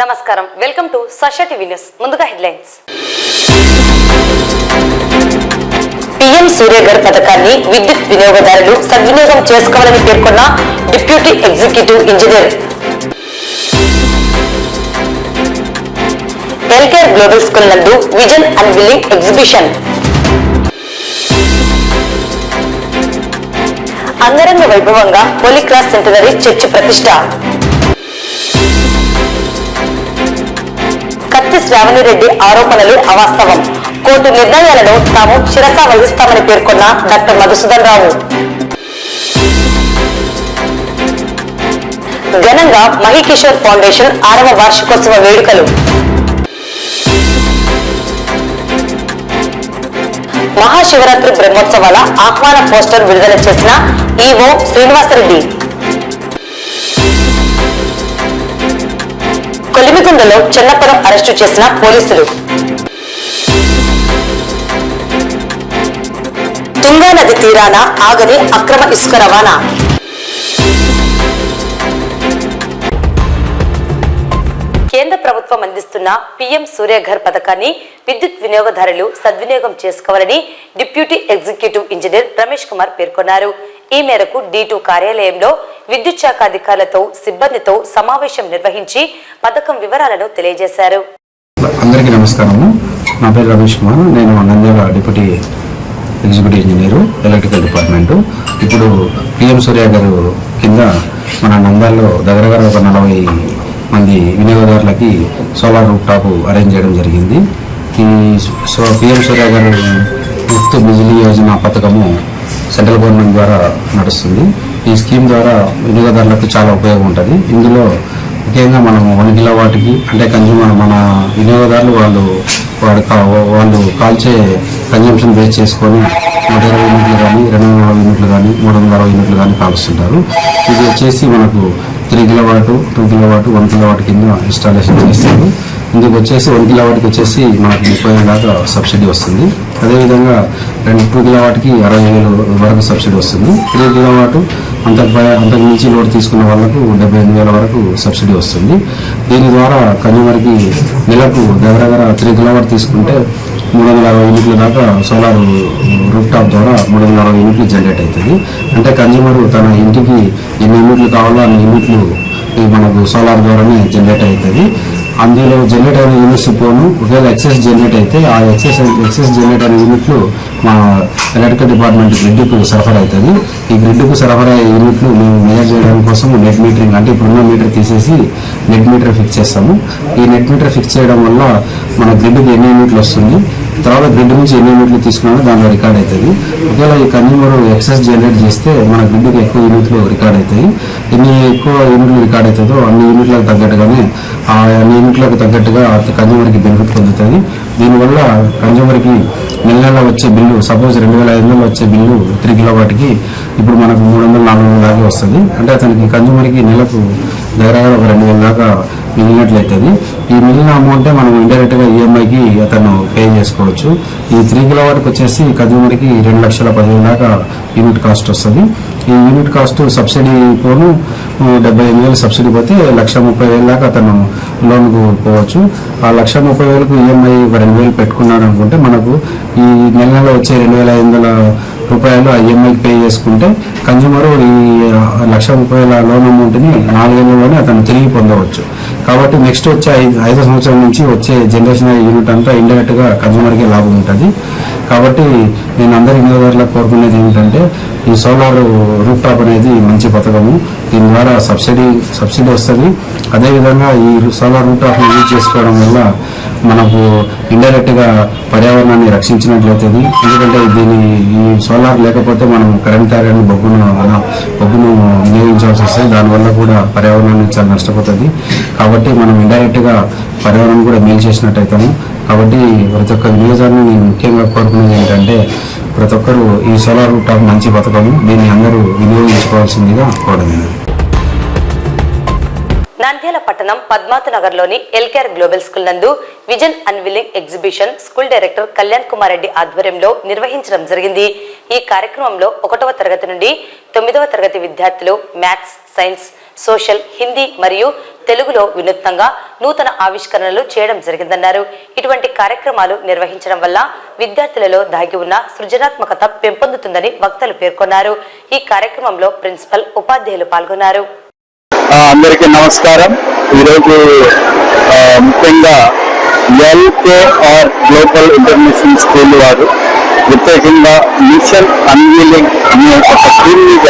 నమస్కారం, welcome to సష TV news. ముందుగా headlines. PM Surya Ghar పథకాన్ని విద్యుత్ వినియోగదారులు సద్వినియోగం చేసుకోవాలని పేర్కొన్న deputy executive engineer. LKR global school నందు విజన్ అన్విల్లింగ్ ఎగ్జిబిషన్. అంగరంగ వైభవంగా హోలీ క్రాస్ సెంటనరీ చర్చి ప్రతిష్ట. కత్తి శ్రావణిరెడ్డి ఆరోపణలు అవాస్తవం, కోర్టు నిర్ణయాలను తాము శిరసా వహిస్తామని పేర్కొన్న డాక్టర్ మధుసూదన్ రావు. ఘనంగా మహికిషోర్ ఫౌండేషన్ 6వ వార్షికోత్సవ వేడుకలు. మహాశివరాత్రి బ్రహ్మోత్సవాల ఆహ్వాన పోస్టర్ విడుదల చేసిన ఈవో శ్రీనివాసరెడ్డి. కొలిమిగుండలో చెన్నపురం అరెస్టు చేసిన పోలీసులు. తుంగా నది తీరాన ఆగని అక్రమ ఇసుక రవాణా. కేంద్ర ప్రభుత్వం అందిస్తున్న పీఎం సూర్యఘర్ పథకాన్ని విద్యుత్ వినియోగదారులు సద్వినియోగం చేసుకోవాలని deputy executive engineer Ramesh Kumar పేర్కొన్నారు. ఈ మేరకు D2 కార్యాలయంలో విద్యుత్ శాఖ అధికారులతో సిబ్బందితో సమావేశం నిర్వహించి పథకం వివరాలను తెలియజేశారు. అందరికీ నమస్కారం. నా పేరు రమేష్ కుమార్. నేను Nandyal deputy executive engineer, electrical department. ఇప్పుడు పీఎం సూర్యఘర్ కింద మన నంద్యాలలో దగ్గర ఒక 40 మంది వినియోగదారులకి సోలార్ రూఫ్ టాప్ అరేంజ్ చేయడం జరిగింది. ఈ పీఎం సూర్యఘర్ ముఫ్త్ బిజిలీ యోజన పథకము సెంట్రల్ గవర్నమెంట్ ద్వారా నడుస్తుంది. ఈ స్కీమ్ ద్వారా వినియోగదారులకు చాలా ఉపయోగం ఉంటుంది. ఇందులో ముఖ్యంగా మనము 1 కిలోవాట్కి అంటే కన్జ్యూమర్ మన వినియోగదారులు వాళ్ళు కాల్చే కన్జంప్షన్ బేస్ చేసుకొని 120 యూనిట్లు కానీ 240 యూనిట్లు కానీ 360 యూనిట్లు కానీ కాలుస్తుంటారు. ఇది వచ్చేసి మనకు 3 కిలోవాట్ 2 కిలోవాట్ 1 కిలోవాట్ కింద ఇన్స్టాలేషన్ చేస్తారు. ఇందుకు వచ్చేసి 1 కిలోవాట్కి వచ్చేసి మనకు 30,000 దాకా సబ్సిడీ వస్తుంది. అదేవిధంగా 2 కిలోవాట్కి 60,000 వరకు సబ్సిడీ వస్తుంది. 3 కిలోవాట్ అంతకు మించి లోడ్ తీసుకున్న వాళ్ళకు 78,000 వరకు సబ్సిడీ వస్తుంది. దీని ద్వారా కన్జ్యూమర్కి నెలకు దగ్గర 3 కిలోవాట్ తీసుకుంటే 360 యూనిట్ల దాకా సోలార్ రూఫ్ టాప్ ద్వారా 360 యూనిట్లు జనరేట్ అవుతుంది. అంటే కన్జ్యూమర్ తన ఇంటికి ఎన్ని యూనిట్లు కావాలో అన్ని యూనిట్లు మనకు సోలార్ ద్వారానే జనరేట్ అవుతుంది. అందులో జనరేట్ అయిన యూనిట్స్ పోను ఒకవేళ ఎక్సెస్ జనరేట్ అయితే ఆ ఎక్సెస్ జనరేట్ అయిన యూనిట్లు మా ఎలక్ట్రికల్ డిపార్ట్మెంట్ గ్రిడ్కు సరఫరా అవుతుంది. ఈ గ్రిడ్కు సరఫరా అయ్యే యూనిట్లు మేము మెజర్ చేయడం కోసం నెట్ మీటరింగ్ అంటే ఇప్పుడున్న మీటర్ తీసేసి నెట్ మీటర్ ఫిక్స్ చేస్తాము. ఈ నెట్ మీటర్ ఫిక్స్ చేయడం వల్ల మన గ్రిడ్కి ఎన్ని యూనిట్లు వస్తుంది, తర్వాత గ్రిడ్ నుంచి ఎన్ని యూనిట్లు తీసుకున్నామో దానిలో రికార్డ్ అవుతుంది. ఒకవేళ ఈ కన్జ్యూమర్ ఎక్సెస్ జనరేట్ చేస్తే మన గ్రిడ్కి ఎక్కువ యూనిట్లు రికార్డ్ అవుతాయి. ఎన్ని ఎక్కువ యూనిట్లు రికార్డ్ అవుతుందో అన్ని యూనిట్లకు తగ్గట్టుగానే అన్ని యూనిట్లకు తగ్గట్టుగా కన్జ్యూమర్కి బెనిఫిట్ పొందుతుంది. దీనివల్ల కన్జ్యూమర్కి నెల వచ్చే బిల్లు సపోజ్ 2,500 వచ్చే బిల్లు 3 కిలోవాట్కి ఇప్పుడు మనకు 300-400 దాకా వస్తుంది. అంటే అతనికి కన్జ్యూమర్కి నెలకు దగ్గర ఒక 2,000 దాకా మిగిలినట్లయితుంది. ఈ మిగిలిన అమౌంటే మనం ఇండైరెక్ట్గా ఈఎంఐకి అతను పే చేసుకోవచ్చు. ఈ 3 కిలోవాట్కి వచ్చేసి కన్జ్యూమర్కి 2,10,000 దాకా యూనిట్ కాస్ట్ వస్తుంది. ఈ యూనిట్ కాస్ట్ సబ్సిడీ పోను 78,000 సబ్సిడీ పోతే 1,30,000 దాకా అతను లోన్కు పోవచ్చు. ఆ 1,30,000కు ఈఎంఐ 2,000 పెట్టుకున్నాడు అనుకుంటే మనకు ఈ నెలలో వచ్చే 2,500 రూపాయలు ఆ ఈఎంఐకి పే చేసుకుంటే కన్జ్యూమర్ ఈ 1,30,000 లోన్ అమౌంట్ని 4 ఏళ్లలోనే అతను తిరిగి పొందవచ్చు. కాబట్టి నెక్స్ట్ వచ్చే 5 సంవత్సరాల నుంచి వచ్చే జనరేషన్ యూనిట్ అంతా ఇండైరెక్ట్గా కన్జ్యూమర్కి లాభం ఉంటుంది. కాబట్టి నేను అందరి వినియోగదారులకు కోరుకునేది ఏంటంటే ఈ సోలార్ రూఫ్ టాప్ అనేది మంచి పథకము. దీని ద్వారా సబ్సిడీ వస్తుంది. అదేవిధంగా ఈ సోలార్ రూఫ్ టాప్ని యూజ్ చేసుకోవడం వల్ల మనకు ఇండైరెక్ట్గా పర్యావరణాన్ని రక్షించినట్లయితుంది. ఎందుకంటే ఈ సోలార్ లేకపోతే మనం కరెంట్ తయారీ బొగ్గును వినియోగించాల్సి వస్తుంది. దానివల్ల కూడా పర్యావరణాన్ని చాలా నష్టపోతుంది. కాబట్టి మనం ఇండైరెక్ట్గా పర్యావరణం కూడా మేలు చేసినట్టయితాము. కాబట్టి ప్రతి ఒక్క వినియోగాన్ని నేను ముఖ్యంగా కోరుకునేది ఏంటంటే ప్రతి ఒక్కరు ఈ సోలార్ రూఫ్ టాప్ మంచి పథకము, దీన్ని అందరూ వినియోగించుకోవాల్సిందిగా కోరలేదు. నంద్యాల పట్టణం పద్మావతి నగర్లోని ఎల్కేఆర్ గ్లోబల్ స్కూల్ నందు vision unwilling exhibition school director Kalyan Kumar Reddy ఆధ్వర్యంలో నిర్వహించడం జరిగింది. ఈ కార్యక్రమంలో 1వ తరగతి నుండి 9వ తరగతి విద్యార్థులు మ్యాథ్స్, సైన్స్, సోషల్, హిందీ మరియు తెలుగులో వినూత్నంగా నూతన ఆవిష్కరణలు చేయడం జరిగిందన్నారు. ఇటువంటి కార్యక్రమాలు నిర్వహించడం వల్ల విద్యార్థులలో దాగి ఉన్న సృజనాత్మకత పెంపొందుతుందని వక్తలు పేర్కొన్నారు. ఈ కార్యక్రమంలో ప్రిన్సిపల్, ఉపాధ్యాయులు పాల్గొన్నారు. అందరికీ నమస్కారం. ఈరోజు ముఖ్యంగా LKR గ్లోబల్ ఇంటర్నేషనల్ స్కూల్ వారు ప్రత్యేకంగా మిషన్ అన్వీలింగ్ అనే ఒక థీమ్ మీద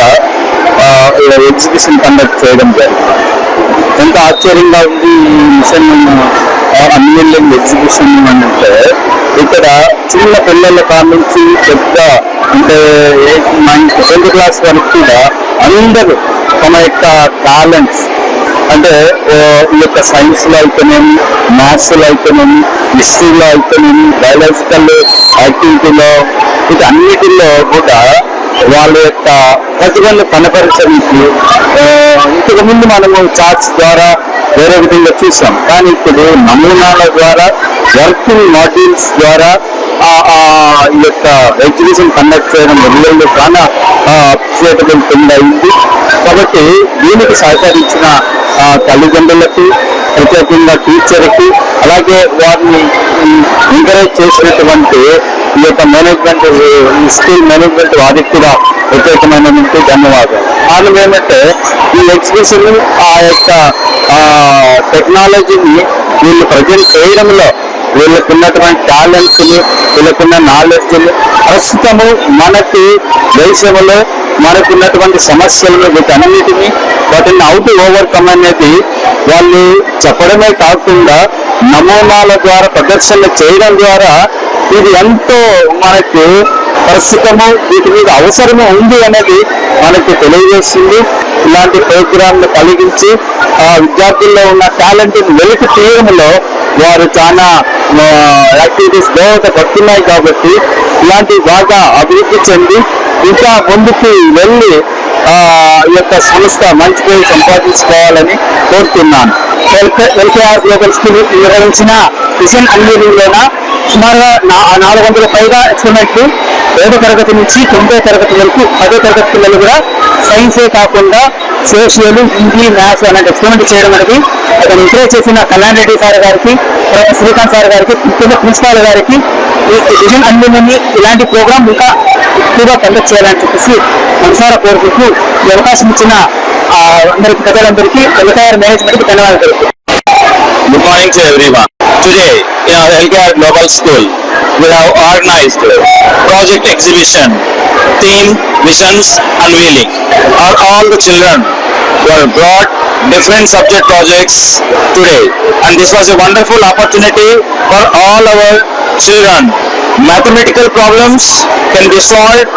ఎగ్జిబిషన్ కండక్ట్ చేయడం జరిగింది. ఎంత ఆశ్చర్యంగా ఉంది ఈ మిషన్ అన్వీలింగ్ ఎగ్జిబిషన్ అంటే, ఇక్కడ చిన్న పిల్లల కానుంచి పెద్ద అంటే 10th క్లాస్ వరకు కూడా అందరూ తమ యొక్క టాలెంట్స్ అంటే ఈ యొక్క సైన్స్లో అయితేనేమి, మ్యాథ్స్లో అయితేనేమి, హిస్టరీలో అయితేనేమి, బయాలజికల్ యాక్టివిటీలో వీటన్నిటిలో కూడా వాళ్ళ యొక్క ప్రతిభను కనపరచడానికి ఇంతకుముందు మనము చార్ట్స్ ద్వారా వేరే విధంగా చూసాం. కానీ ఇప్పుడు నమూనాల ద్వారా, వర్కింగ్ మాడ్యూల్స్ ద్వారా ఈ యొక్క ఎగ్జిబిషన్ కండక్ట్ చేయడం రియల్గా చాలా అప్రిషియేటబుల్ థింగ్ అయింది. కాబట్టి దీనికి సహకరించిన తల్లిదండ్రులకి, ప్రత్యేకంగా టీచర్కి, అలాగే వారిని ఎంకరేజ్ చేసినటువంటి ఈ యొక్క మేనేజ్మెంట్, స్కూల్ మేనేజ్మెంట్ వారికి కూడా ప్రత్యేకమైనటువంటి ధన్యవాదాలు. కారణం ఏంటంటే ఈ ఎగ్జిబిషన్ ఆ యొక్క టెక్నాలజీని వీళ్ళు ప్రజెంట్ చేయడంలో వీళ్ళకున్నటువంటి టాలెంట్స్ని, వీళ్ళకున్న నాలెడ్జ్ని ప్రస్తుతము మనకి దేశంలో మనకున్నటువంటి సమస్యలను వీటన్నిటిని వాటిని అవుట్ ఓవర్కమ్ అనేది వాళ్ళు చెప్పడమే కాకుండా నమూనాల ద్వారా ప్రదర్శన చేయడం ద్వారా ఇది ఎంతో మనకు ప్రస్తుతము వీటి మీద అవసరము ఉంది అనేది మనకు తెలియజేస్తుంది. ఇలాంటి ప్రోగ్రాంలు కలిగించి విద్యార్థుల్లో ఉన్న టాలెంట్ని వెలికి తీయడంలో వారు చాలా యాక్టివిటీస్ దోహదపడుతున్నాయి. కాబట్టి ఇలాంటివి బాగా అభివృద్ధి చెంది ఇంకా ముందుకు వెళ్ళి ఈ యొక్క సంస్థ మంచి పేరు సంపాదించుకోవాలని కోరుతున్నాను. LKR గ్లోబల్ స్కూల్ నిర్వహించిన మిషన్ అన్వీలింగ్లోన సుమారుగా 400 పైగా ఎక్స్పెరిమెంట్లు 7వ తరగతి నుంచి 9వ తరగతి వరకు 10వ తరగతి పిల్లలు కూడా సైన్సే కాకుండా సోషల్, హిందీ, మ్యాథ్స్ అలాంటి ఎక్స్పెరిమెంట్ చేయడం అనేది అతను ఎంకరేజ్ చేసిన కళ్యాణ్ రెడ్డి సార్ గారికి, శ్రీకాంత్ సార్ గారికి, ముఖ్యంగా ప్రిన్సిపాల్ గారికి ఈ మిషన్ అన్వీలింగ్ ఇలాంటి ప్రోగ్రామ్ ఇంకా ఎక్కువగా కండక్ట్ చేయాలని చెప్పేసి మనసారా కోరుకుంటూ ఈ అవకాశం ఇచ్చిన అందరికి పెద్దలందరికీ LKR మేనేజ్మెంట్కి ధన్యవాదాలు. Good morning to everyone. Today in our LKR Global School, we have organized project exhibition, theme missions unveiling. All the children were brought different subject projects today, and this was a wonderful opportunity for all our children. Mathematical problems can be solved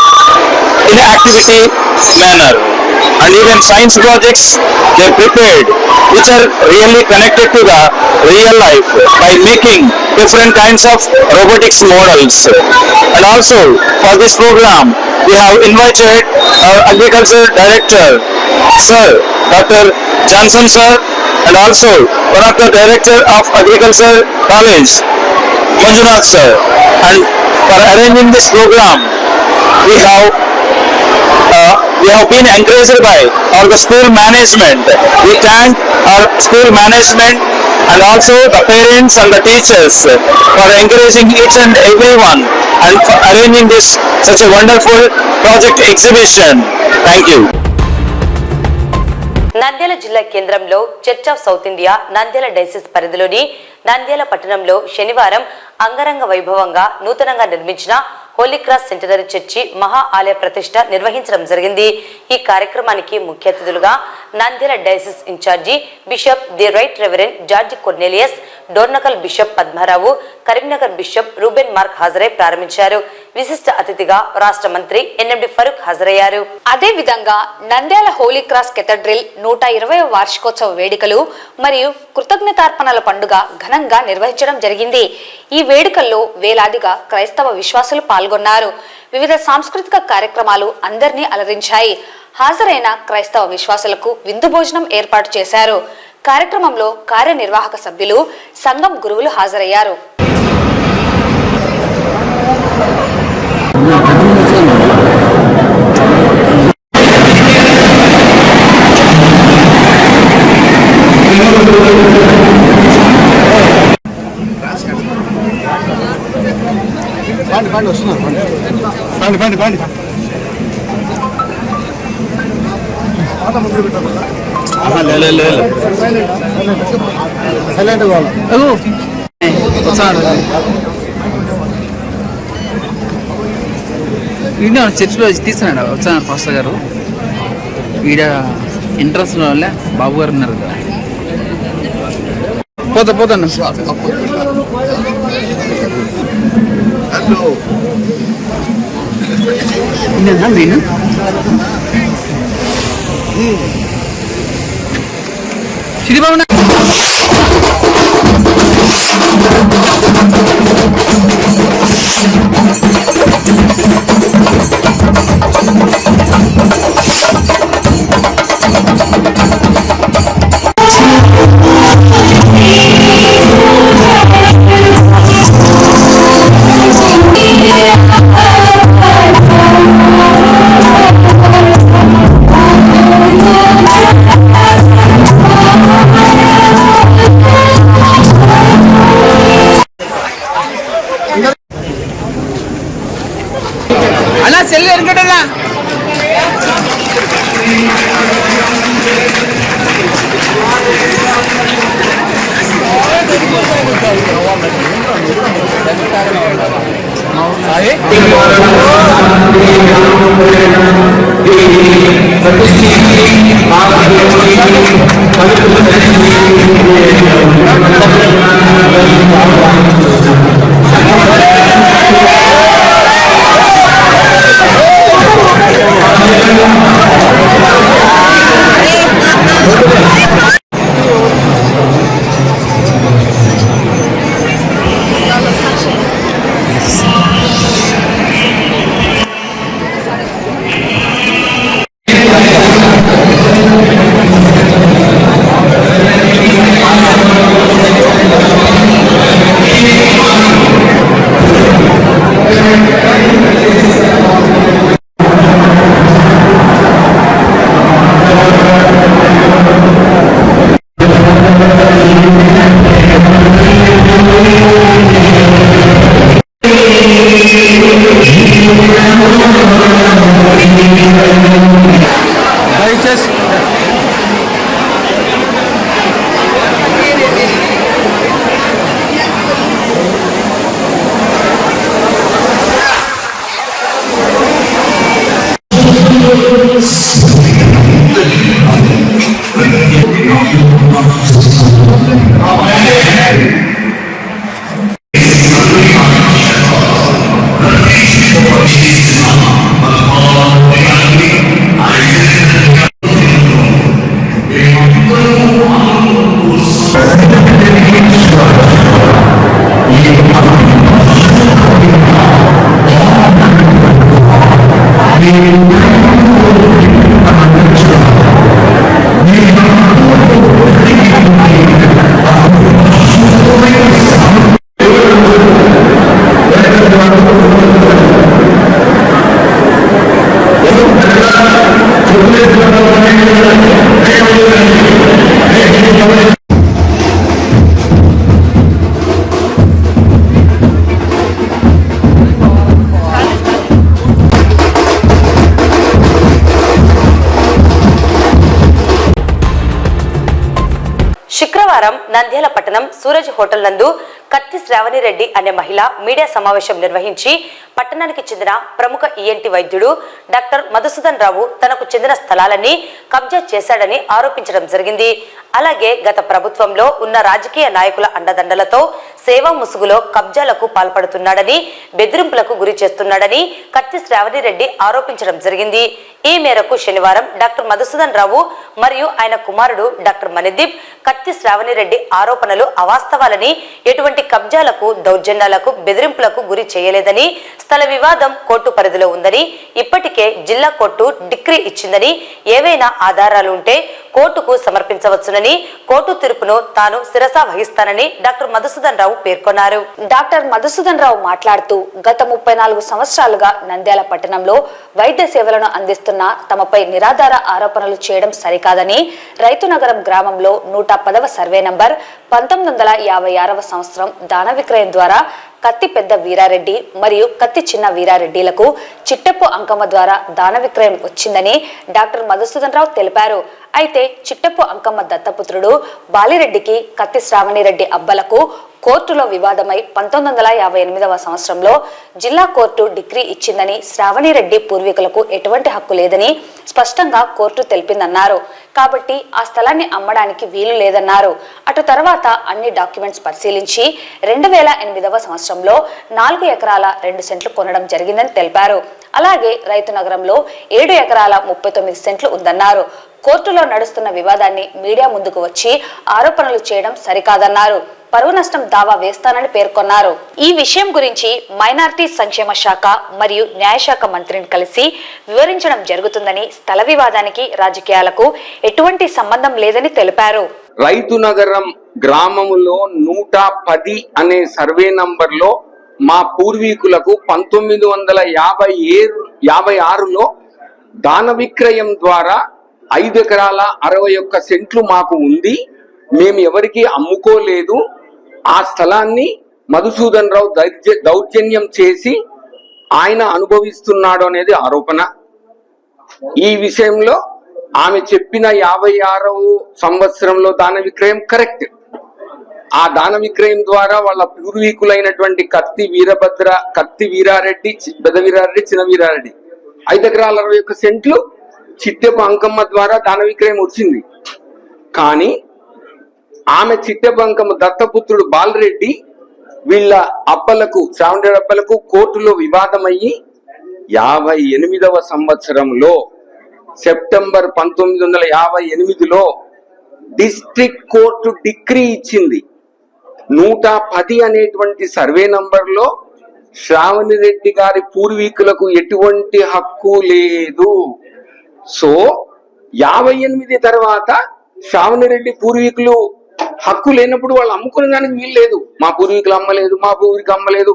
in an activity manner. And even science projects they prepared which are really connected to the real life by making different kinds of robotics models. And also for this program we have invited our agriculture director sir Dr. Johnson sir, and also one of the director of agriculture college Manjunath sir. And for arranging this program we have been encouraged by all the school management. We thank our school management and also the parents and the teachers for encouraging each and everyone and for arranging this such a wonderful project exhibition. Thank you. Nandyal జిల్లా కేంద్రంలో church of south India Nandyal diocese పరిధిలోని నంద్యాల పట్టణంలో శనివారం అంగరంగ వైభవంగా నూతనంగా నిర్మించిన Holi cross centenary church మహా ఆలయ ప్రతిష్ట నిర్వహించడం జరిగింది. ఈ కార్యక్రమానికి ముఖ్య అతిథులుగా Nandyal diocese incharge bishop the right reverend George Cornelius, Dornakal bishop Padmarao, Karimnagar bishop Reuben Mark హాజరై ప్రారంభించారు. విశిష్ట అతిథిగా రాష్ట్ర మంత్రి ఎన్ఎండి ఫరూక్ హాజరయ్యారు. అదే విధంగా నంద్యాల హోలీ క్రాస్ కెథడ్రిల్ 120వ వార్షికోత్సవ వేడుకలు మరియు కృతజ్ఞతార్పణల పండుగ ఘనంగా నిర్వహించడం జరిగింది. ఈ వేడుకల్లో వేలాదిగా క్రైస్తవ విశ్వాసులు పాల్గొన్నారు. వివిధ సాంస్కృతిక కార్యక్రమాలు అందరినీ అలరించాయి. హాజరైన క్రైస్తవ విశ్వాసులకు విందు భోజనం ఏర్పాటు చేశారు. కార్యక్రమంలో కార్యనిర్వాహక సభ్యులు, సంఘం గురువులు హాజరయ్యారు. చర్చిలో తీసుకున్నాడు వచ్చాను పాస్టర్ గారు. ఈడ ఇంట్రెస్ట్ వల్ల బాబు గారు ఉన్నారు కదా, పోతాను నేను శ్రీబాబు అలా సెల్ ఎరగడలా శుక్రవారం నంద్యాల పట్టణం సూరజ్ హోటల్ నందు కత్తి శ్రావణిరెడ్డి అనే మహిళ మీడియా సమావేశం నిర్వహించి పట్టణానికి చెందిన ప్రముఖ ఈఎన్టీ వైద్యుడు డాక్టర్ మధుసూదన్ రావు తనకు చెందిన స్థలాలన్నీ కబ్జా చేశాడని ఆరోపించడం జరిగింది. అలాగే గత ప్రభుత్వంలో ఉన్న రాజకీయ నాయకుల అండదండలతో సేవా ముసుగులో కబ్జాలకు పాల్పడుతున్నాడని, బెదిరింపులకు గురి చేస్తున్నాడని కత్తి శ్రావణిరెడ్డి ఆరోపించడం జరిగింది. ఈ మేరకు శనివారం డాక్టర్ మధుసూదన్ రావు మరియు ఆయన కుమారుడు డాక్టర్ మణిదీప్ కత్తి శ్రావణిరెడ్డి ఆరోపణలు అవాస్తవాలని, ఎటువంటి కబ్జాలకు, దౌర్జన్యాలకు, బెదిరింపులకు గురి చేయలేదని, స్థల వివాదం కోర్టు పరిధిలో ఉందని, ఇప్పటికే జిల్లా కోర్టు డిక్రీ ఇచ్చిందని, ఏవైనా ఆధారాలు ఉంటే కోర్టుకు సమర్పించవచ్చునని, కోర్టు తీర్పును తాను శిరసా వహిస్తానని డాక్టర్ మధుసూదన్ రావు పేర్కొన్నారు. డాక్టర్ మధుసూదన్ రావు మాట్లాడుతూ గత 34 సంవత్సరాలుగా నంద్యాల పట్టణంలో వైద్య సేవలను అందిస్తున్న తమపై నిరాధార ఆరోపణలు చేయడం సరికాదని, రైతునగరం గ్రామంలో 110వ సర్వే నంబర్ 1956వ సంవత్సరం దాన విక్రయం ద్వారా కత్తి పెద్ద వీరారెడ్డి మరియు కత్తి చిన్న వీరారెడ్డిలకు చిట్టెప్పు అంకమ్మ ద్వారా దాన విక్రయం వచ్చిందని డాక్టర్ మధుసూదన్ రావు తెలిపారు. అయితే చిట్టెప్పు అంకమ్మ దత్తపుత్రుడు బాలిరెడ్డికి కత్తి శ్రావణిరెడ్డి అబ్బలకు కోర్టులో వివాదమై 1958వ సంవత్సరంలో జిల్లా కోర్టు డిగ్రీ ఇచ్చిందని, శ్రావణిరెడ్డి పూర్వీకులకు ఎటువంటి హక్కు లేదని స్పష్టంగా కోర్టు తెలిపిందన్నారు. కాబట్టి ఆ స్థలాన్ని అమ్మడానికి వీలు లేదన్నారు. అటు తర్వాత అన్ని డాక్యుమెంట్స్ పరిశీలించి 2008వ సంవత్సరంలో 4 ఎకరాల 2 సెంట్లు కొనడం జరిగిందని తెలిపారు. అలాగే రైతు నగరంలో 7 ఎకరాల 39 సెంట్లు ఉందన్నారు. కోర్టులో నడుస్తున్న వివాదాన్ని మీడియా ముందుకు వచ్చి ఆరోపణలు చేయడం సరికాదన్నారు. పరువు నష్టం దావా వేస్తానని పేర్కొన్నారు. ఈ విషయం గురించి మైనారిటీ సంక్షేమ శాఖ మరియు న్యాయశాఖ మంత్రిని కలిసి వివరించడం జరుగుతుందని, స్థల వివాదానికి రాజకీయాలకు ఎటువంటి సంబంధం లేదని తెలిపారు. రైతు నగరం గ్రామములో 110 అనే సర్వే నంబర్లో మా పూర్వీకులకు 1956లో దాన విక్రయం ద్వారా 5 ఎకరాల 61 సెంట్లు మాకు ఉంది. మేము ఎవరికి అమ్ముకోలేదు. ఆ స్థలాన్ని మధుసూదన్ రావు దౌర్జన్యం చేసి ఆయన అనుభవిస్తున్నాడు అనేది ఆరోపణ. ఈ విషయంలో ఆమె చెప్పిన 56వ సంవత్సరంలో దాన విక్రయం కరెక్ట్. ఆ దాన విక్రయం ద్వారా వాళ్ళ పూర్వీకులైనటువంటి కత్తి వీరారెడ్డి, పెద్ద వీరారెడ్డి, చిన్న వీరారెడ్డి 5 ఎకరాల 61 సెంట్లు చిట్టెపు అంకమ్మ ద్వారా దాన విక్రయం వచ్చింది. కానీ ఆమె చిట్టెపు అంకమ్మ దత్తపుత్రుడు బాలరెడ్డి వీళ్ళ అప్పలకు, శ్రావణరెడ్డి అప్పలకు కోర్టులో వివాదమయ్యి 58వ సంవత్సరంలో సెప్టెంబర్ 1958లో డిస్ట్రిక్ట్ కోర్టు డిగ్రీ ఇచ్చింది. 110 అనేటువంటి సర్వే నంబర్లో శ్రావణిరెడ్డి గారి పూర్వీకులకు ఎటువంటి హక్కు లేదు. సో 58 తర్వాత శ్రావణిరెడ్డి పూర్వీకులు హక్కు లేనప్పుడు వాళ్ళు అమ్ముకునే దానికి వీలు లేదు. మా పూర్వీకులు అమ్మలేదు, మా పూర్వీకులు అమ్మలేదు,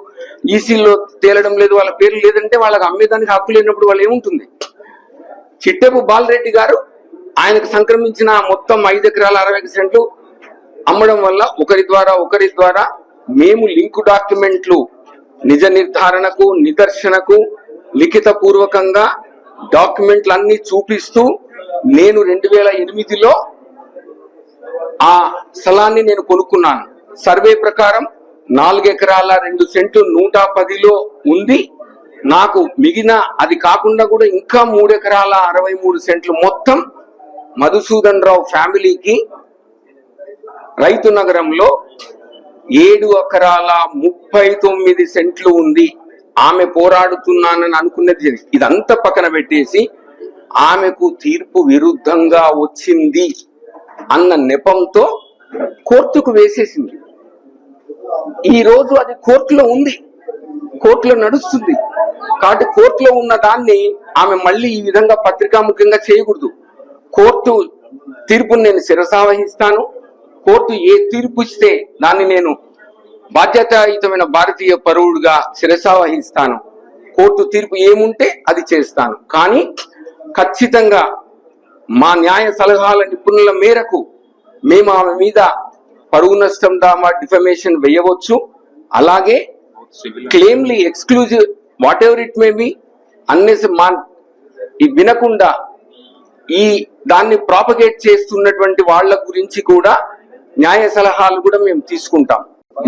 ఈసీలో తేలడం లేదు, వాళ్ళ పేర్లు లేదంటే వాళ్ళకి అమ్మేదానికి హక్కు లేనప్పుడు వాళ్ళు ఏముంటుంది. చిట్టెపు బాలరెడ్డి గారు ఆయనకు సంక్రమించిన మొత్తం 5 ఎకరాల 60 సెంట్లు అమ్మడం వల్ల ఒకరి ద్వారా మేము లింకు డాక్యుమెంట్లు నిజ నిర్ధారణకు, నిదర్శనకు లిఖిత పూర్వకంగా డాక్యుమెంట్లు అన్ని చూపిస్తూ నేను 2008లో ఆ స్థలాన్ని నేను కొనుక్కున్నాను. సర్వే ప్రకారం 4 ఎకరాల 2 సెంట్లు 110లో ఉంది. నాకు మిగిలిన అది కాకుండా కూడా ఇంకా 3 ఎకరాల 63 సెంట్లు మొత్తం మధుసూదన్ రావు ఫ్యామిలీకి రైతు నగరంలో 7 ఎకరాల 39 సెంట్లు ఉంది. ఆమె పోరాడుతున్నానని అనుకున్నది ఇదంతా పక్కన పెట్టేసి ఆమెకు తీర్పు విరుద్ధంగా వచ్చింది అన్న నెపంతో కోర్టుకు వేసేసింది. ఈ రోజు అది కోర్టులో ఉంది, కోర్టులో నడుస్తుంది. కాబట్టి కోర్టులో ఉన్న దాన్ని ఆమె మళ్ళీ ఈ విధంగా పత్రికాముఖంగా చేయకూడదు. కోర్టు తీర్పును నేను శిరసావహిస్తాను. కోర్టు ఏ తీర్పు ఇస్తే దాన్ని నేను బాధ్యతాయుతమైన భారతీయ పౌరుడిగా శిరసావహిస్తాను. కోర్టు తీర్పు ఏముంటే అది చేస్తాను. కానీ ఖచ్చితంగా మా న్యాయ సలహాల నిపుణుల మేరకు మేము ఆమె మీద పరువు నష్టం దామా, డిఫమేషన్ వేయవచ్చు. అలాగే క్లెయిమ్లీ exclusive whatever it may be unless వినకుండా ఈ దాన్ని ప్రాపగేట్ చేస్తున్నటువంటి వాళ్ళ గురించి కూడా న్యాయ సలహాలు కూడా మేము తీసుకుంటాం.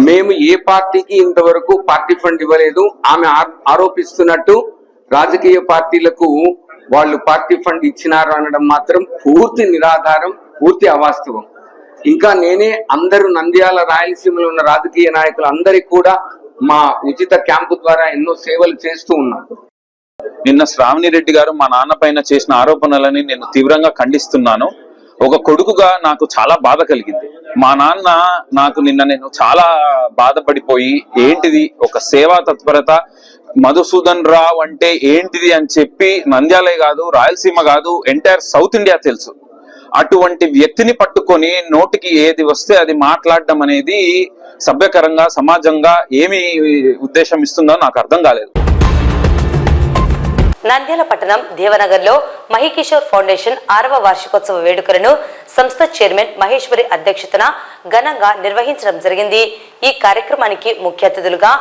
మేము ఏ పార్టీకి ఇంతవరకు పార్టీ ఫండ్ ఇవ్వలేదు. ఆమె ఆరోపిస్తున్నట్టు రాజకీయ పార్టీలకు వాళ్ళు పార్టీ ఫండ్ ఇచ్చినారు అనడం మాత్రం పూర్తి నిరాధారం, పూర్తి అవాస్తవం. ఇంకా నేనే అందరూ నంద్యాల, రాయలసీమలో ఉన్న రాజకీయ నాయకులు అందరికి కూడా మా ఉచిత క్యాంపు ద్వారా ఎన్నో సేవలు చేస్తూ ఉన్నాం. నిన్న శ్రావణిరెడ్డి గారు మా నాన్న పైన చేసిన ఆరోపణలని నేను తీవ్రంగా ఖండిస్తున్నాను. ఒక కొడుకుగా నాకు చాలా బాధ కలిగింది. మా నాన్న నాకు నేను చాలా బాధపడిపోయి ఏంటిది ఒక సేవా తత్పరత, మధుసూదన్ రావు అంటే ఏంటిది అని చెప్పి నంద్యాలే కాదు, రాయలసీమ కాదు, ఎంటైర్ సౌత్ ఇండియా తెలుసు. అటువంటి వ్యక్తిని పట్టుకొని నోటికి ఏది వస్తే అది మాట్లాడడం అనేది సభ్యకరంగా, సమాజంగా ఏమి ఉద్దేశం ఇస్తుందో నాకు అర్థం కాలేదు. నంద్యాల పట్టణం దేవనగర్లో మహికిషోర్ ఫౌండేషన్ 6వ వార్షికోత్సవ వేడుకలను సంస్థ చైర్మన్ మహేశ్వరి అధ్యక్షతన ఘనంగా నిర్వహించడం జరిగింది. ఈ కార్యక్రమానికి ముఖ్య అతిథులుగా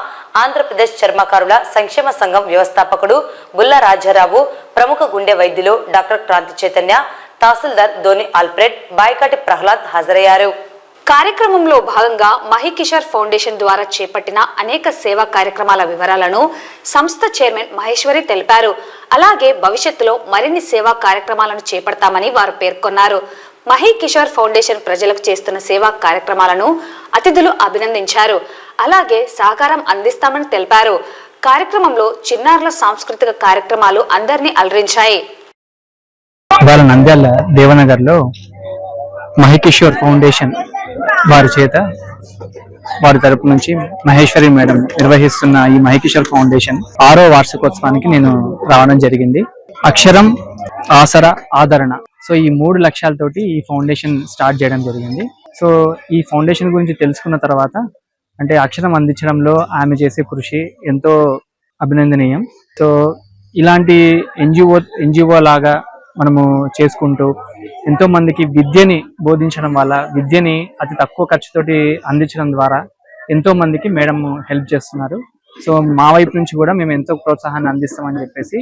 ఆంధ్రప్రదేశ్ చర్మకారుల సంక్షేమ సంఘం వ్యవస్థాపకుడు బుల్లా రాజారావు, ప్రముఖ గుండె వైద్యులు డాక్టర్ క్రాంతి చైతన్య, తహసీల్దార్ ధోని ఆల్ఫ్రెడ్, బాయికాటి ప్రహ్లాద్ హాజరయ్యారు. కార్యక్రమంలో భాగంగా మహికిషోర్ ఫౌండేషన్ ద్వారా చేపట్టిన అనేక సేవా కార్యక్రమాల వివరాలను సంస్థ చైర్మన్ మహేశ్వరి తెలిపారు. అలాగే భవిష్యత్తులో మరిన్ని సేవా కార్యక్రమాలను చేపడతామని వారు పేర్కొన్నారు. మహికిషోర్ ఫౌండేషన్ ప్రజలకు చేస్తున్న సేవా కార్యక్రమాలను అతిథులు అభినందించారు. అలాగే సహకారం అందిస్తామని తెలిపారు. కార్యక్రమంలో చిన్నారుల సాంస్కృతిక కార్యక్రమాలు అందరినీ అలరించాయి. ఇవాళ నంద్యాల దేవనగర్లో మహికిషోర్ ఫౌండేషన్ వారి చేత వారి తరపు నుంచి మహేశ్వరి మేడం నిర్వహిస్తున్న ఈ మహికిషోర్ ఫౌండేషన్ 6వ వార్షికోత్సవానికి నేను రావడం జరిగింది. అక్షరం, ఆసరా, ఆదరణ, సో ఈ 3 లక్ష్యాలతోటి ఈ ఫౌండేషన్ స్టార్ట్ చేయడం జరిగింది. సో ఈ ఫౌండేషన్ గురించి తెలుసుకున్న తర్వాత అంటే అక్షరం అందించడంలో ఆమె చేసే కృషి ఎంతో అభినందనీయం. సో ఇలాంటి ఎన్జిఓ లాగా మనము చేసుకుంటూ ఎంతో మందికి విద్యని బోధించడం వల్ల, విద్యని అతి తక్కువ ఖర్చుతోటి అందించడం ద్వారా ఎంతో మందికి మేడం హెల్ప్ చేస్తున్నారు. సో మా వైపు నుంచి కూడా మేము ఎంతో ప్రోత్సాహాన్ని అందిస్తామని చెప్పేసి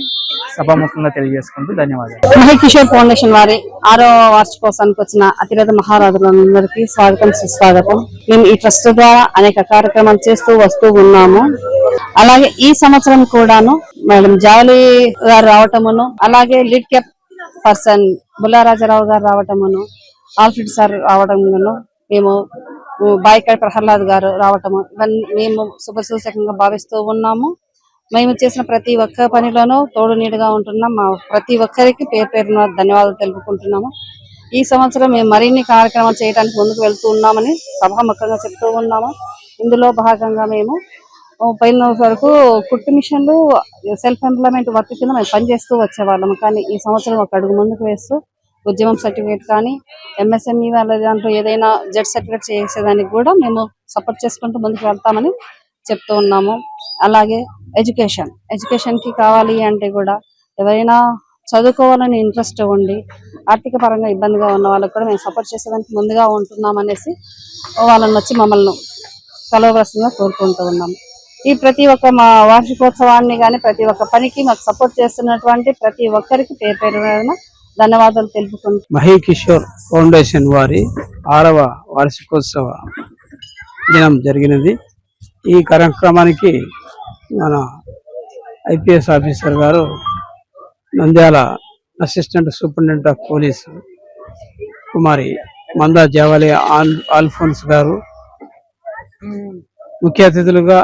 సభాముఖంగా తెలియజేసుకుంటూ ధన్యవాదాలు. మహికిషోర్ ఫౌండేషన్ వారి 6వ వార్షికోత్సవానికి వచ్చిన అతిరథ మహారాజులందరికీ స్వాగతం, సుస్వాగతం. మేము ఈ ట్రస్ట్ ద్వారా అనేక కార్యక్రమాలు చేస్తూ వస్తూ ఉన్నాము. అలాగే ఈ సంవత్సరం కూడాను మేడం జావలి గారు రావటమును, అలాగే లీడ్ క్యాప్ పర్సన్ బుల్లారాజారావు గారు రావటమును, ఆల్ఫ్రెడ్ సార్ రావటమును, మేము బాయికాటి ప్రహ్లాద్ గారు రావటము, ఇవన్నీ మేము శుభసూచకంగా భావిస్తూ ఉన్నాము. మేము చేసిన ప్రతి ఒక్క పనిలోనూ తోడు నీడుగా ఉంటున్నాం. మా ప్రతి ఒక్కరికి పేరు పేరున ధన్యవాదాలు తెలుపుకుంటున్నాము. ఈ సంవత్సరం మేము మరిన్ని కార్యక్రమాలు చేయడానికి ముందుకు వెళ్తూ ఉన్నామని సభాముఖంగా చెప్తూ ఉన్నాము. ఇందులో భాగంగా మేము పైన వరకు కుట్టు మిషన్లు, సెల్ఫ్ ఎంప్లాయ్మెంట్ వర్క్ కింద మేము పనిచేస్తూ వచ్చేవాళ్ళము. కానీ ఈ సంవత్సరం ఒక అడుగు ముందుకు వేస్తూ ఉద్యమం సర్టిఫికేట్ కానీ ఎంఎస్ఎంఈ వాళ్ళ దాంట్లో ఏదైనా జెడ్ సర్టిఫికేట్ చేసేదానికి కూడా మేము సపోర్ట్ చేసుకుంటూ ముందుకు వెళ్తామని చెప్తూ ఉన్నాము. అలాగే ఎడ్యుకేషన్ కి కావాలి అంటే కూడా ఎవరైనా చదువుకోవాలని ఇంట్రెస్ట్ ఉండి ఆర్థిక పరంగా ఇబ్బందిగా ఉన్న వాళ్ళకి కూడా మేము సపోర్ట్ చేసేదానికి ముందుగా ఉంటున్నాం అనేసి వాళ్ళని వచ్చి మమ్మల్ని కలవవలసిందిగా కోరుకుంటూ ఉన్నాము. ఈ ప్రతి ఒక్క మా వార్షికోత్సవాన్ని కానీ ప్రతి ఒక్క పనికి మాకు సపోర్ట్ చేస్తున్నటువంటి ప్రతి ఒక్కరికి పేరు పేరున ధన్యవాదాలు తెలుపుకుంటున్నాం. మహికిషోర్ ఫౌండేషన్ వారి 6వ వార్షికోత్సవ దినం జరిగినది. ఈ కార్యక్రమానికి మన ఐపీఎస్ ఆఫీసర్ గారు, Nandyal assistant superintendent of police Kumari Manda Javali Alphonse గారు, ముఖ్య అతిథులుగా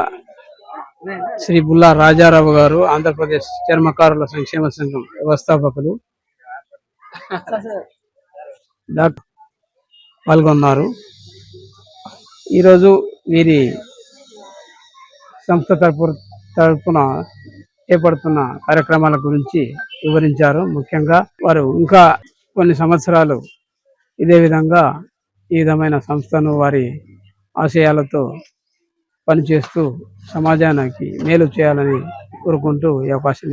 శ్రీ బుల్లా రాజారావు గారు, ఆంధ్రప్రదేశ్ చర్మకారుల సంక్షేమ సంఘం వ్యవస్థాపకులు పాల్గొన్నారు. ఈరోజు వీరి సంస్థ తరపున చేపడుతున్న కార్యక్రమాల గురించి వివరించారు. ముఖ్యంగా వారు ఇంకా కొన్ని సంవత్సరాలు ఇదే విధంగా ఈ విధమైన సంస్థను వారి ఆశయాలతో పనిచేస్తూ సమాజానికి మేలు చేయాలని కోరుకుంటూ ఈ అవకాశం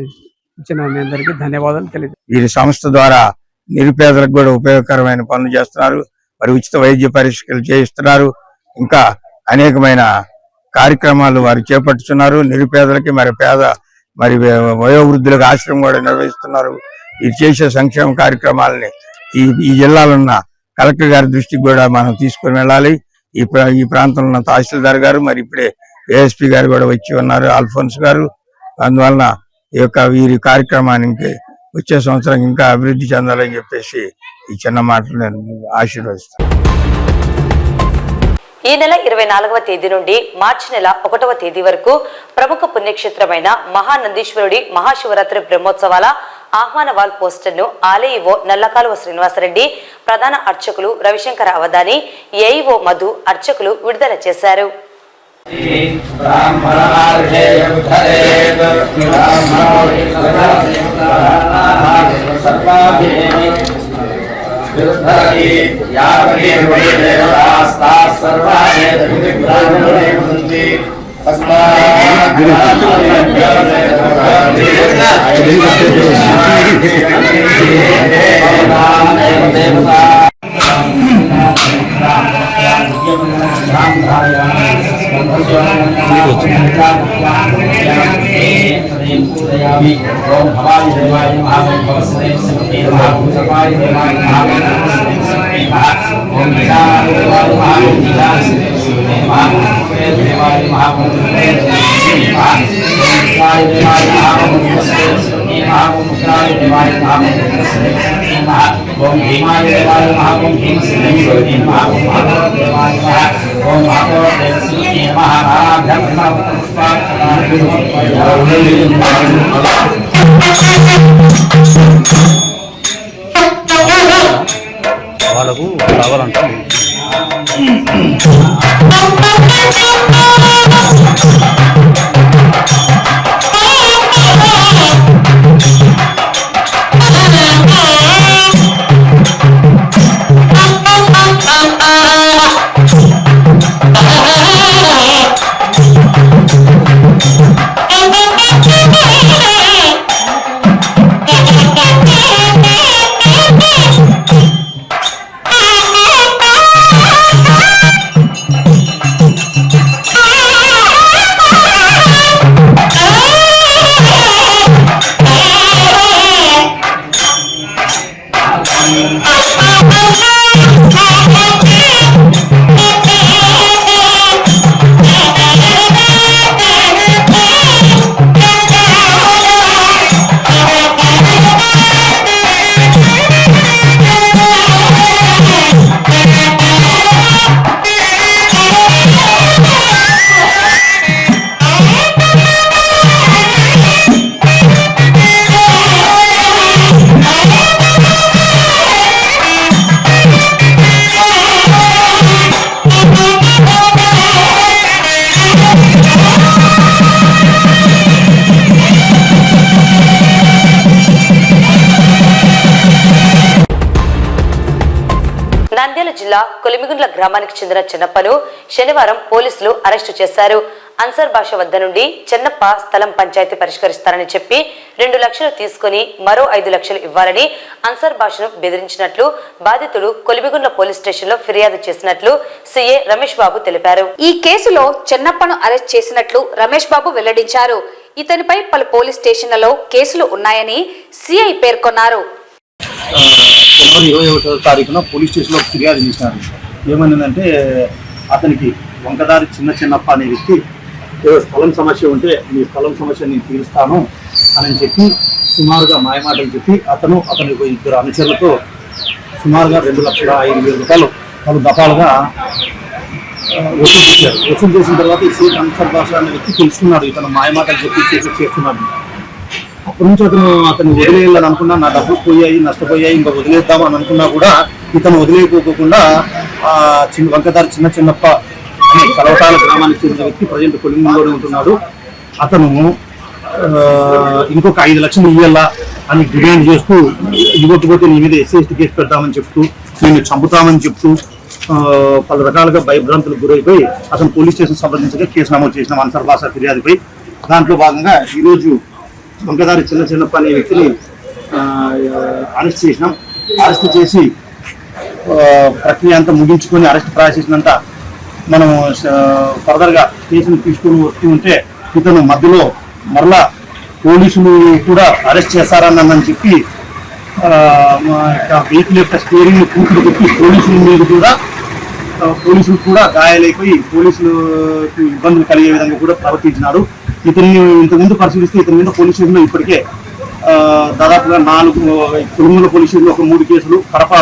ఇచ్చిన మీ అందరికీ ధన్యవాదాలు తెలియదు. వీరి సంస్థ ద్వారా నిరుపేదలకు కూడా ఉపయోగకరమైన పనులు చేస్తున్నారు. మరి ఉచిత వైద్య పరీక్షలు చేయిస్తున్నారు. ఇంకా అనేకమైన కార్యక్రమాలు వారు చేపట్టుతున్నారు. నిరుపేదలకి మరి వయోవృద్ధులకు ఆశ్రమం కూడా నిర్వహిస్తున్నారు. వీరు చేసే సంక్షేమ కార్యక్రమాలని ఈ జిల్లాలో ఉన్న కలెక్టర్ గారి దృష్టికి కూడా మనం తీసుకుని వెళ్ళాలి. ఈ ప్రాంతంలో ఉన్న తహసీల్దార్ గారు, మరి ఇప్పుడే ఏఎస్పీ గారు కూడా వచ్చి ఉన్నారు, ఆల్ఫోన్స్ గారు. అందువలన వీరి కార్యక్రమానికి వచ్చే సంవత్సరం ఇంకా అభివృద్ధి చెందాలని చెప్పేసి ఈ చిన్న మాటలు నేను ఆశీర్వదిస్తాను. ఈ నెల 24వ తేదీ నుండి మార్చి నెల 1వ తేదీ వరకు ప్రముఖ పుణ్యక్షేత్రమైన మహానందీశ్వరుడి మహాశివరాత్రి బ్రహ్మోత్సవాల ఆహ్వాన వాల్ పోస్టర్ను ఆలయో నల్లకాలువ శ్రీనివాసరెడ్డి, ప్రధాన అర్చకులు రవిశంకర అవధాని, ఏఈఓ మధు అర్చకులు విడుదల చేశారు. వాళ్ళకు కావాలంటే నంద్యాల జిల్లా కొలిమిగుండ్ల గ్రామానికి చెందిన చెన్నప్పను శనివారం పోలీసులు అరెస్టు చేశారు. అన్సర్ భాష వద్ద నుండి చెన్నప్ప స్థలం పంచాయతీ పరిష్కరిస్తారని చెప్పి 2 లక్షలు తీసుకుని మరో 5 లక్షలు ఇవ్వాలని అన్సర్ భాషను బెదిరించినట్లు బాధితుడు కొలిమిగుండ్ల పోలీస్ స్టేషన్ లో ఫిర్యాదు చేసినట్లు సీఏ రమేష్ బాబు తెలిపారు. ఈ కేసులో చెన్నప్పను అరెస్ట్ చేసినట్లు రమేష్ బాబు వెల్లడించారు. ఇతనిపై పలు పోలీస్ స్టేషన్లలో కేసులు ఉన్నాయని సీఐ పేర్కొన్నారు. జనవరి 21వ తారీఖున పోలీస్ స్టేషన్లో ఫిర్యాదు చేసినారు. ఏమన్నదంటే అతనికి వంకదారి చిన్నప్ప అనే వ్యక్తి స్థలం సమస్య ఉంటే మీ స్థలం సమస్య నేను తీరుస్తాను అని చెప్పి సుమారుగా మాయమాటలు చెప్పి అతని 2 అనుచరులతో సుమారుగా 2,05,000 పలు దఫాలుగా వసూలు చేశారు. వసూలు చేసిన తర్వాత ఈ సేట్ అన్సర్ భాష అనే వ్యక్తి తెలుసుకున్నాడు ఇతను మాయమాటలు చెప్పి చేస్తున్నాడు. అప్పటి నుంచి అతను వదిలేయాలని అనుకున్నా, నా డబ్బులు పోయాయి నష్టపోయాయి ఇంకా వదిలేద్దాం అని అనుకున్నా కూడా ఇతను వదిలేయకోకుండా వంకదారి చిన్నప్ప అనే కలవటాల గ్రామానికి చెందిన వ్యక్తి ప్రజెంట్ కొలింగంలోనే ఉంటున్నాడు. అతను ఇంకొక 5 లక్షలు ఇవ్వాలా అని డిమాండ్ చేస్తూ ఇవ్వకపోతే నీ మీద SC/ST కేసు పెడతామని చెప్తూ నేను చంపుతామని చెప్తూ పలు రకాలుగా భయభ్రాంతులకు గురైపోయి అతను పోలీస్ స్టేషన్ సంబంధించిన కేసు నమోదు చేసిన అన్సర్ భాష ఫిర్యాదుపై. దాంట్లో భాగంగా ఈరోజు వంకదారి చిన్నప్ప అనే వ్యక్తిని అరెస్ట్ చేసినాం. అరెస్ట్ చేసి ప్రక్రియ అంతా ముగించుకొని అరెస్ట్ ప్రాసెస్ అంతా మనం ఫర్దర్గా కేసును తీసుకుని వస్తూ ఉంటే ఇతను మధ్యలో మరలా పోలీసులు కూడా అరెస్ట్ చేస్తారని చెప్పి వెహికల్ యొక్క స్టీరింగ్ పూర్తిగా పెట్టి పోలీసులు కూడా గాయాలైపోయి పోలీసులకు ఇబ్బందులు కలిగే విధంగా కూడా ప్రవర్తించినారు. ఇతన్ని ఇంతకుముందు పరిశీలిస్తే ఇతని మీద పోలీస్ స్టేషన్లో ఇప్పటికే దాదాపుగా 4 కొలుముల పోలీస్ స్టేషన్లో ఒక 3 కేసులు, కడప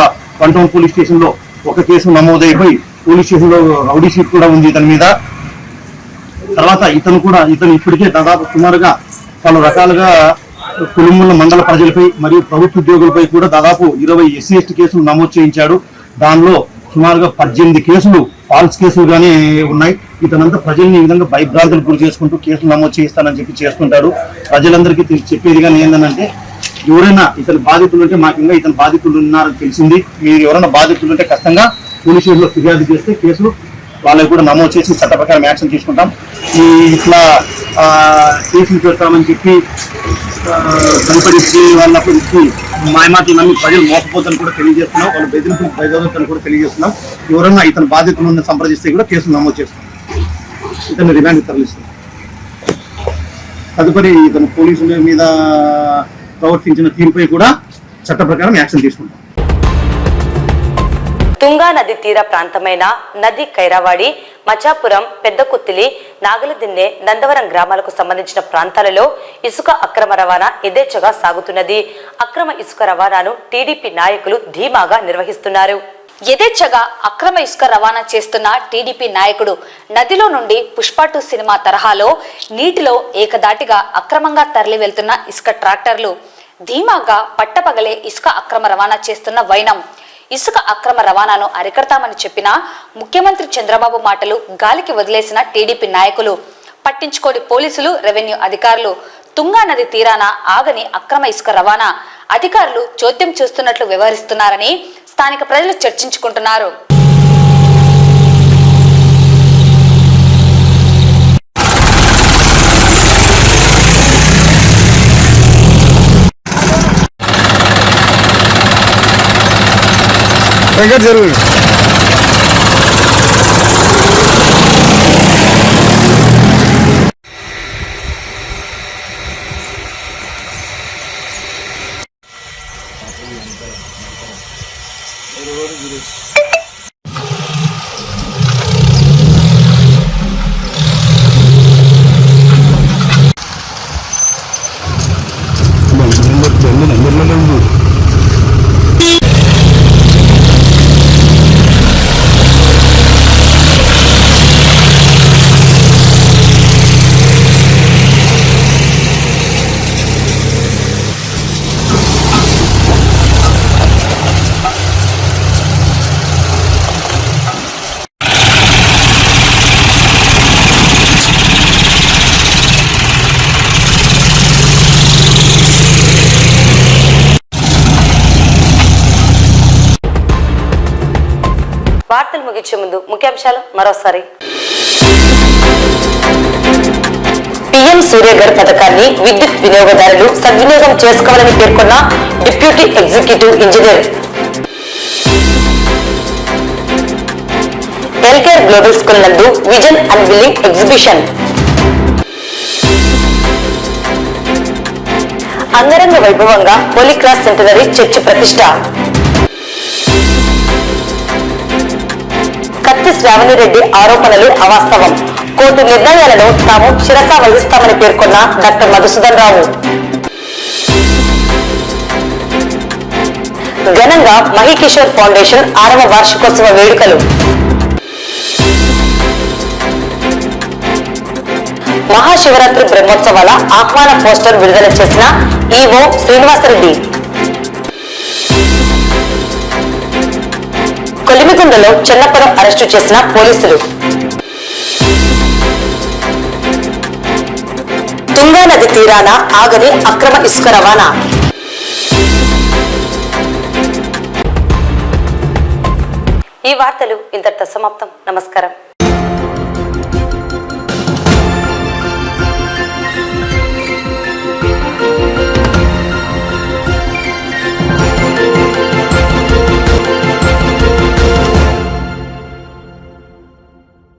1 టౌన్ పోలీస్ స్టేషన్లో 1 కేసు నమోదైపోయి పోలీస్ స్టేషన్లో రౌడీ షీట్ కూడా ఉంది ఇతని మీద. తర్వాత ఇతను ఇప్పటికే దాదాపు సుమారుగా పలు రకాలుగా కొలుముల మండల ప్రజలపై మరియు ప్రభుత్వ ఉద్యోగులపై కూడా దాదాపు 20 SC/ST కేసులు నమోదు చేయించాడు. దానిలో సుమారుగా 18 కేసులు ఫాల్స్ కేసులుగానే ఉన్నాయి. ఇతనంతా ప్రజల్ని ఈ విధంగా భయభ్రాంతులు గురి చేసుకుంటూ కేసులు నమోదు చేయిస్తానని చెప్పి చేస్తుంటాడు. ప్రజలందరికీ చెప్పేది కానీ ఏంటంటే ఎవరైనా ఇతని బాధితులు ఉంటే మాకు ఇంకా ఇతని బాధితులు ఉన్నారని తెలిసింది, మీరు ఎవరైనా బాధితులు ఉంటే ఖచ్చితంగా పోలీస్ స్టేషన్లో ఫిర్యాదు చేస్తే కేసులు వాళ్ళకి కూడా నమోదు చేసి చట్ట ప్రకారం యాక్షన్ తీసుకుంటాం. ఇట్లా కేసులు పెడతామని చెప్పి భయపడి వాళ్ళకి మాయమాటలు నమ్మి ప్రజలు మోసపోతాను కూడా తెలియజేస్తున్నాం, వాళ్ళు బెదిరింపులకు బయలుదేరుతాను కూడా తెలియజేస్తున్నాం. ఎవరన్నా ఇతని బాధితులను సంప్రదిస్తే కూడా కేసు నమోదు చేస్తాం, ఇతను రిమాండ్ తరలిస్తున్నాం. తదుపరి ఇతను పోలీసుల మీద ప్రవర్తించిన తీరుపై కూడా చట్ట ప్రకారం యాక్షన్ తీసుకుంటాం. తుంగా నది తీర ప్రాంతమైన నది కైరావాడి, మచాపురం, పెద్దకుత్తిలి, నాగలదిన్నె, నందవరం గ్రామాలకు సంబంధించిన ప్రాంతాలలో ఇసుక అక్రమ రవాణా యథేచ్ఛగా సాగుతున్నది. అక్రమ ఇసుక రవాణాను టీడీపీ నాయకులు ధీమాగా నిర్వహిస్తున్నారు. యథేచ్ఛగా అక్రమ ఇసుక రవాణా చేస్తున్న టీడీపీ నాయకుడు నదిలో నుండి పుష్ప 2 సినిమా తరహాలో నీటిలో ఏకదాటిగా అక్రమంగా తరలి వెళ్తున్న ఇసుక ట్రాక్టర్లు ధీమాగా పట్టపగలే ఇసుక అక్రమ రవాణా చేస్తున్న వైనం. ఇసుక అక్రమ రవాణాను అరికడతామని చెప్పిన ముఖ్యమంత్రి చంద్రబాబు మాటలు గాలికి వదిలేసిన టీడీపీ నాయకులు, పట్టించుకోని పోలీసులు, రెవెన్యూ అధికారులు, తుంగా నది తీరాన ఆగని అక్రమ ఇసుక రవాణా అధికారులు చోద్యం చూస్తున్నట్లు వ్యవహరిస్తున్నారని స్థానిక ప్రజలు చర్చించుకుంటున్నారు. వార్తలు ముగించే ముందు ముఖ్యాంశాలు మరోసారి. పీఎం సూర్యఘర్ పథకాన్ని విద్యుత్ వినియోగదారులు సద్వినియోగం చేసుకోవాలని పేర్కొన్న deputy executive engineer. LKR global school నందు విజన్ అన్విల్లింగ్ ఎగ్జిబిషన్. అంగరంగ వైభవంగా హోలీక్రాస్ సెంటనరీ చర్చి ప్రతిష్ట. కత్తి శ్రావణిరెడ్డి ఆరోపణలు అవాస్తవం, కోర్టు నిర్ణయాలను తాము శిరసా వహిస్తామని పేర్కొన్న డాక్టర్ మధుసూదన్ రావు. ఘనంగా మహికిషోర్ ఫౌండేషన్ 6వ వార్షికోత్సవ వేడుకలు. మహాశివరాత్రి బ్రహ్మోత్సవాల ఆహ్వాన పోస్టర్ విడుదల చేసిన ఈవో శ్రీనివాసరెడ్డి. కొలిమిగుండలో చెన్నపురం అరెస్టు చేసిన పోలీసులు. తుంగా నది తీరాన ఆగని అక్రమ ఇసుక రవాణా. ఈ వార్తలు ఇంతటితో సమాప్తం. నమస్కారం.